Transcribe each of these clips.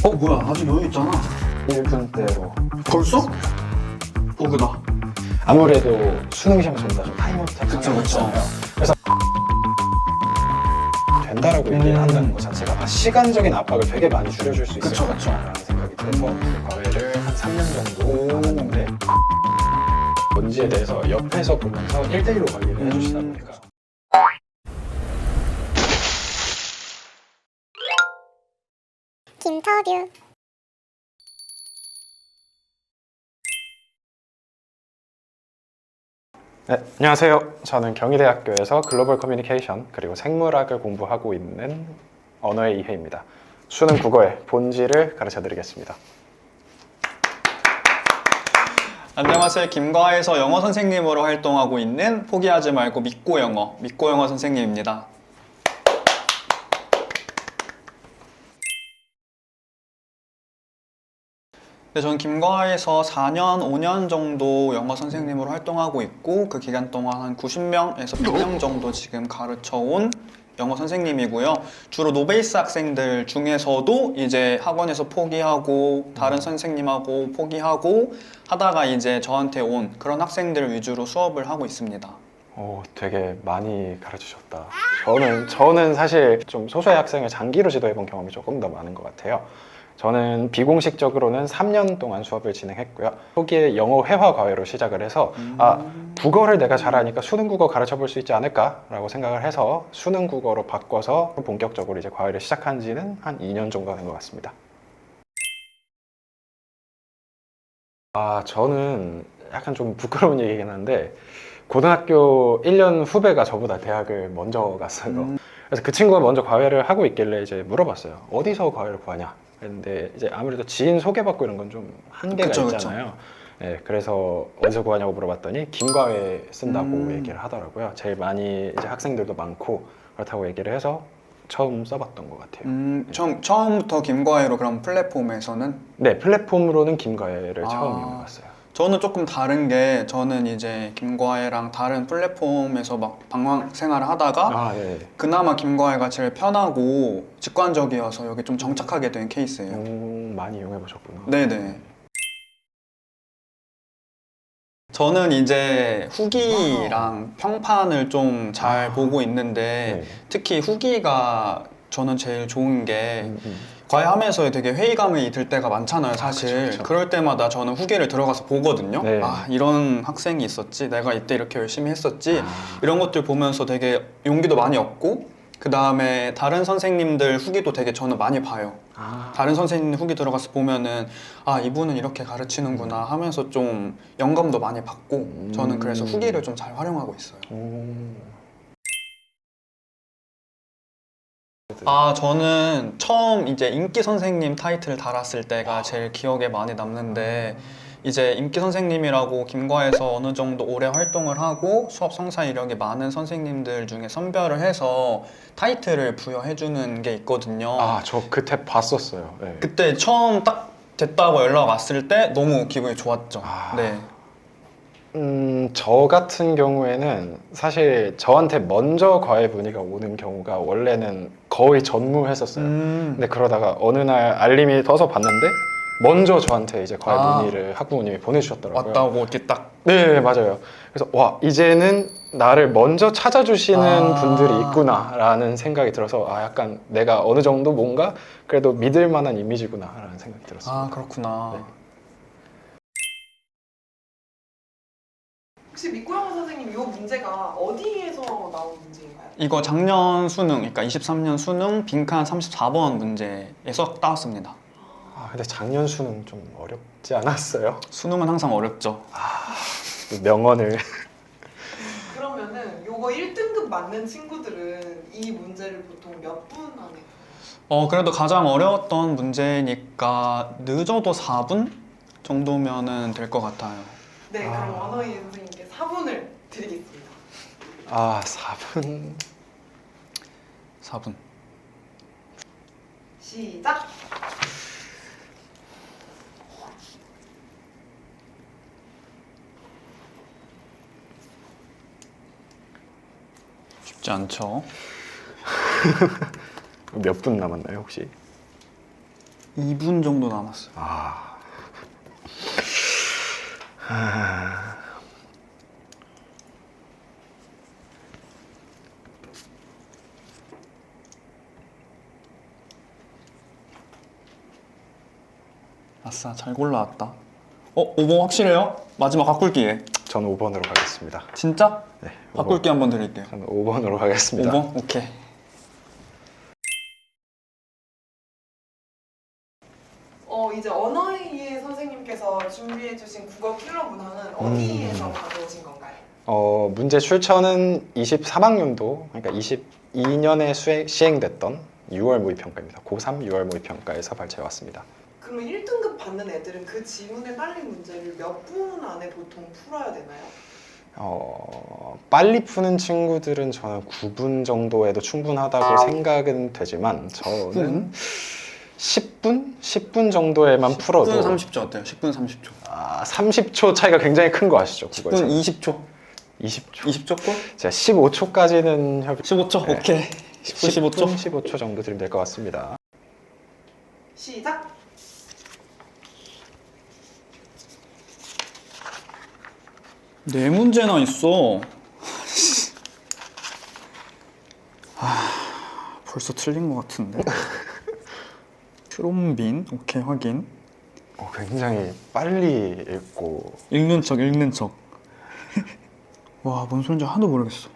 뭐야 아직 여유 있잖아. 1분대로. 벌써? 버그다. 아무래도 수능 시험 전보다 좀 타임아웃 그쵸. 있잖아요. 그래서 된다라고 얘기를 한다는 것 자체가 시간적인 압박을 되게 많이 줄여줄 수 있을 그쵸, 것 같다는 생각이 들어서 그 과외를 한 3년 정도 받았는데 뭔지에 대해서 옆에서 보면서 1대1로 관리를 해주시다 보니까 김터뷰. 네, 안녕하세요. 저는 경희대학교에서 글로벌 커뮤니케이션 그리고 생물학을 공부하고 있는 언어의 이해입니다. 수능 국어의 본질을 가르쳐드리겠습니다. 안녕하세요. 김과에서 영어 선생님으로 활동하고 있는 포기하지 말고 믿고 영어 선생님입니다. 네, 저는 김과에서 4년, 5년 정도 영어 선생님으로 활동하고 있고 그 기간 동안 한 90명에서 100명 정도 지금 가르쳐온 영어 선생님이고요. 주로 노베이스 학생들 중에서도 이제 학원에서 포기하고 다른 선생님하고 포기하고 하다가 이제 저한테 온 그런 학생들 위주로 수업을 하고 있습니다. 오, 되게 많이 가르치셨다. 저는 사실 좀 소수의 학생을 장기로 지도해본 경험이 조금 더 많은 것 같아요. 저는 비공식적으로는 3년 동안 수업을 진행했고요. 초기에 영어 회화 과외로 시작을 해서 국어를 내가 잘하니까 수능 국어 가르쳐 볼 수 있지 않을까라고 생각을 해서 수능 국어로 바꿔서 본격적으로 이제 과외를 시작한 지는 한 2년 정도 된 것 같습니다. 저는 약간 좀 부끄러운 얘기긴 한데 고등학교 1년 후배가 저보다 대학을 먼저 갔어요. 그래서 그 친구가 먼저 과외를 하고 있길래 이제 물어봤어요. 어디서 과외를 구하냐? 그랬는데 이제 아무래도 지인 소개받고 이런 건 좀 한계가 그쵸. 있잖아요. 네, 그래서 어디서 구하냐고 물어봤더니 김과외 쓴다고 얘기를 하더라고요. 제일 많이 이제 학생들도 많고 그렇다고 얘기를 해서 처음 써봤던 것 같아요. 처음부터 김과외로 그럼 플랫폼에서는? 네, 플랫폼으로는 김과외를 처음 이용해봤어요. 저는 조금 다른 게 저는 이제 김과외랑 다른 플랫폼에서 막 방황 생활을 하다가 네. 그나마 김과외가 제일 편하고 직관적이어서 여기 좀 정착하게 된 케이스예요. 많이 이용해보셨구나. 네네. 저는 이제 후기랑 평판을 좀 잘 보고 있는데 네. 특히 후기가 저는 제일 좋은 게 과외하면서 되게 회의감이 들 때가 많잖아요, 사실. 그쵸. 그럴 때마다 저는 후기를 들어가서 보거든요. 네. 이런 학생이 있었지, 내가 이때 이렇게 열심히 했었지, 이런 것들 보면서 되게 용기도 많이 얻고, 그 다음에 다른 선생님들 후기도 되게 저는 많이 봐요. 다른 선생님 후기 들어가서 보면은 이분은 이렇게 가르치는구나 하면서 좀 영감도 많이 받고 저는 그래서 후기를 좀 잘 활용하고 있어요. 저는 처음 이제 인기 선생님 타이틀을 달았을 때가 제일 기억에 많이 남는데 이제 인기 선생님이라고 김과에서 어느 정도 오래 활동을 하고 수업 성사 이력이 많은 선생님들 중에 선별을 해서 타이틀을 부여해주는 게 있거든요. 저 그 탭 봤었어요. 네. 그때 처음 딱 됐다고 연락 왔을 때 너무 기분이 좋았죠. 네. 저 같은 경우에는 사실 저한테 먼저 과외 문의가 오는 경우가 원래는 거의 전무했었어요. 근데 그러다가 어느 날 알림이 떠서 봤는데 먼저 저한테 이제 과외 문의를 학부모님이 보내주셨더라고요. 왔다고 이렇게 딱. 네, 맞아요. 그래서 와, 이제는 나를 먼저 찾아주시는 분들이 있구나라는 생각이 들어서 약간 내가 어느 정도 뭔가 그래도 믿을 만한 이미지구나라는 생각이 들었어요. 그렇구나. 네. 혹시 믿고 영어 선생님 이 문제가 어디에서 나온 문제인가요? 이거 작년 수능, 그러니까 23년 수능 빈칸 34번 문제에서 따왔습니다. 근데 작년 수능 좀 어렵지 않았어요? 수능은 항상 어렵죠. 명언을. 그러면은 요거 1등급 맞는 친구들은 이 문제를 보통 몇 분 안에? 그래도 가장 어려웠던 문제니까 늦어도 4분 정도면은 될 것 같아요. 네, 그럼 원어희 선생님께 4분을 드리겠습니다. 4분. 4분. 시작! 쉽지 않죠. 몇 분 남았나요, 혹시? 2분 정도 남았어요. 아싸, 잘 골라왔다. 5번 확실해요? 마지막 바꿀 기회. 저는 5번으로 가겠습니다. 진짜? 네, 바꿀 5번. 기회 한번 드릴게요. 저는 5번으로 가겠습니다. 5번? 오케이. 이제 언어의 선생님께서 준비해주신 국어 킬러 문항은 어디에서 가져오신 건가요? 문제 출처는 23학년도, 그러니까 22년에 시행됐던 6월 모의평가입니다. 고3 6월 모의평가에서 발췌해왔습니다. 그러면 1등급 받는 애들은 그 지문에 깔린 문제를 몇 분 안에 보통 풀어야 되나요? 빨리 푸는 친구들은 저는 9분 정도에도 충분하다고 생각은 되지만 저는 10분? 10분 정도에만 풀어도 10분 30초 어때요? 10분 30초. 30초 차이가 굉장히 큰 거 아시죠? 10분 20초. 20초. 20초 꼴? 제가 15초까지는 15초? 네. 오케이. 10분 15초? 15초 정도 드리면 될 것 같습니다. 시작! 네 문제나 있어. 벌써 틀린 것 같은데. 트롬빈. 오케이, 확인. 굉장히 빨리 읽고 읽는 척, 읽는 척. 와, 뭔 소린지 하나도 모르겠어.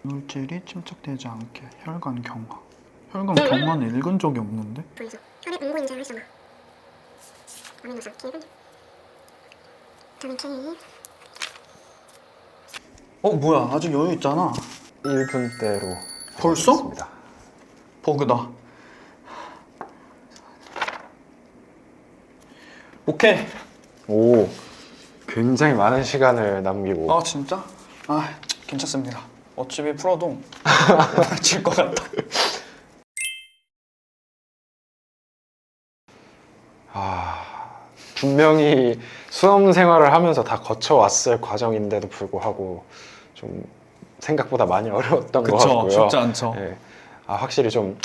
물질이 침착되지 않게 혈관 경화. 혈관 경화는 읽은 적이 없는데? 보이죠? 혈액 응고 인자 활성화. 아미노산 기분. 비타민 K. 뭐야, 아직 여유 있잖아. 1분대로 벌써? 하겠습니다. 버그다. 오케이. 오, 굉장히 많은 시간을 남기고 아, 진짜? 괜찮습니다. 어차피 풀어도 질 것 같다. 분명히 수험 생활을 하면서 다 거쳐왔을 과정인데도 불구하고 좀 생각보다 많이 어려웠던 것 그쵸, 같고요. 쉽지 않죠. 예. 확실히 좀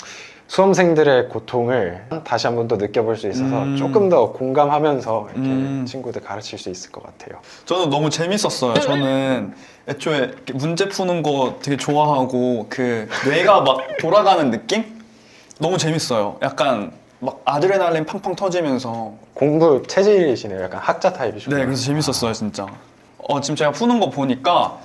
수험생들의 고통을 다시 한 번 더 느껴볼 수 있어서 조금 더 공감하면서 이렇게 친구들 가르칠 수 있을 것 같아요. 저는 너무 재밌었어요. 저는 애초에 이렇게 문제 푸는 거 되게 좋아하고 그 뇌가 막 돌아가는 느낌? 너무 재밌어요. 약간 막 아드레날린 팡팡 터지면서. 공부 체질이시네요. 약간 학자 타입이시고. 네, 그래서 재밌었어요, 진짜. 지금 제가 푸는 거 보니까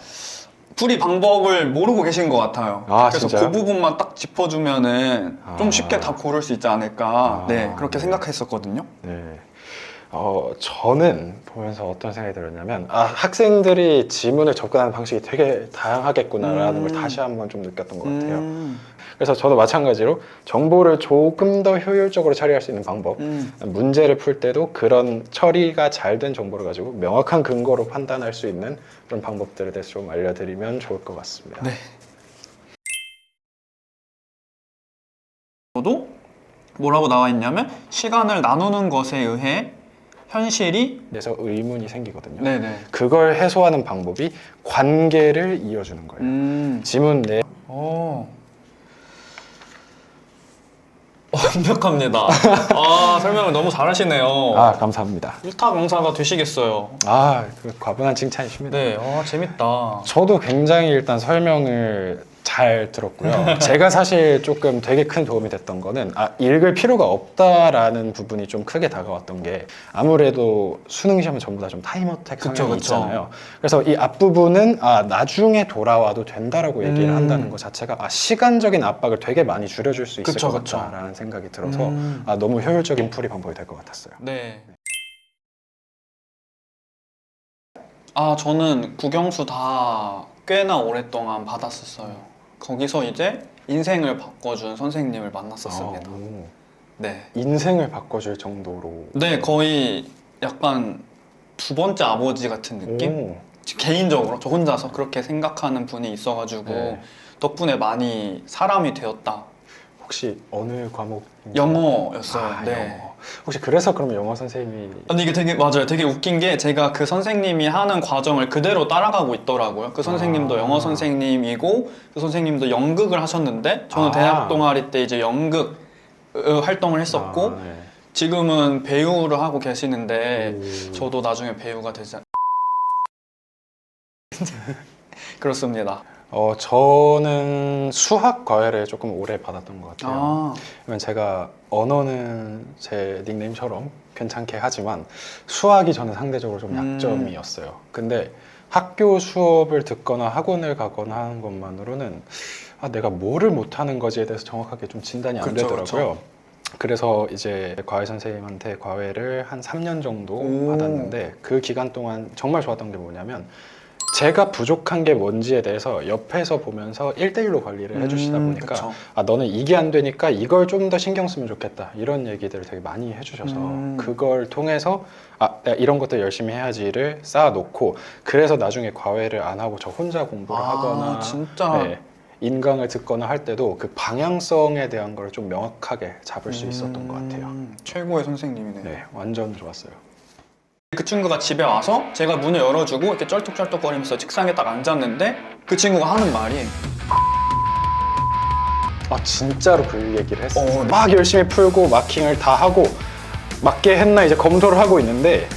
풀이 방법을 모르고 계신 것 같아요. 그래서 진짜요? 그 부분만 딱 짚어주면은 좀 쉽게 다 고를 수 있지 않을까. 네, 그렇게 생각했었거든요. 네. 저는 보면서 어떤 생각이 들었냐면 학생들이 지문을 접근하는 방식이 되게 다양하겠구나라는 걸 다시 한번 좀 느꼈던 것 같아요. 그래서 저도 마찬가지로 정보를 조금 더 효율적으로 처리할 수 있는 방법, 문제를 풀 때도 그런 처리가 잘 된 정보를 가지고 명확한 근거로 판단할 수 있는 그런 방법들에 대해서 좀 알려드리면 좋을 것 같습니다. 네. 저도 뭐라고 나와 있냐면 시간을 나누는 것에 의해 현실이 그래서 의문이 생기거든요. 네네. 그걸 해소하는 방법이 관계를 이어주는 거예요. 지문 내 완벽합니다. 설명을 너무 잘하시네요. 감사합니다. 일타 강사가 되시겠어요. 그 과분한 칭찬이십니다. 네, 재밌다. 저도 굉장히 일단 설명을 잘 들었고요. 제가 사실 조금 되게 큰 도움이 됐던 거는 읽을 필요가 없다라는 부분이 좀 크게 다가왔던 게 아무래도 수능 시험은 전부 다 좀 타임어택 성향이 있잖아요. 그래서 이 앞부분은 나중에 돌아와도 된다라고 얘기를 한다는 것 자체가 시간적인 압박을 되게 많이 줄여줄 수 있을 것 같다라는 생각이 들어서 너무 효율적인 풀이 방법이 될 것 같았어요. 네. 저는 국영수 다 꽤나 오랫동안 받았었어요. 거기서 이제 인생을 바꿔준 선생님을 만났었습니다. 네. 인생을 바꿔줄 정도로. 네, 거의 약간 두 번째 아버지 같은 느낌? 개인적으로 저 혼자서 그렇게 생각하는 분이 있어가지고 덕분에 많이 사람이 되었다. 혹시 어느 과목? 영어였어요. 네. 영어. 혹시 그래서 그러면 영어 선생님이 근데 이게 되게 맞아요. 되게 웃긴 게 제가 그 선생님이 하는 과정을 그대로 따라가고 있더라고요. 그 선생님도 영어 선생님이고 그 선생님도 연극을 하셨는데 저는 대학 동아리 때 이제 연극 활동을 했었고 아, 네. 지금은 배우를 하고 계시는데 오. 저도 나중에 배우가 되지 그렇습니다. 저는 수학 과외를 조금 오래 받았던 것 같아요. 아, 왜냐면 제가 언어는 제 닉네임처럼 괜찮게 하지만 수학이 저는 상대적으로 좀 약점이었어요. 근데 학교 수업을 듣거나 학원을 가거나 하는 것만으로는 내가 뭐를 못하는 거지에 대해서 정확하게 좀 진단이 안 그쵸, 되더라고요. 그래서 이제 과외 선생님한테 과외를 한 3년 정도 오. 받았는데 그 기간 동안 정말 좋았던 게 뭐냐면 제가 부족한 게 뭔지에 대해서 옆에서 보면서 1대1로 관리를 해주시다 보니까 그쵸. 너는 이게 안 되니까 이걸 좀 더 신경 쓰면 좋겠다 이런 얘기들을 되게 많이 해주셔서 그걸 통해서 내가 이런 것들 열심히 해야지를 쌓아놓고 그래서 나중에 과외를 안 하고 저 혼자 공부를 하거나 진짜 네, 인강을 듣거나 할 때도 그 방향성에 대한 걸 좀 명확하게 잡을 수 있었던 것 같아요. 최고의 선생님이네요. 네, 완전 좋았어요. 그 친구가 집에 와서 제가 문을 열어주고 이렇게 쩔뚝쩔뚝거리면서 책상에 딱 앉았는데 그 친구가 하는 말이 진짜로 그 얘기를 했어요. 네. 막 열심히 풀고 마킹을 다 하고 맞게 했나 이제 검토를 하고 있는데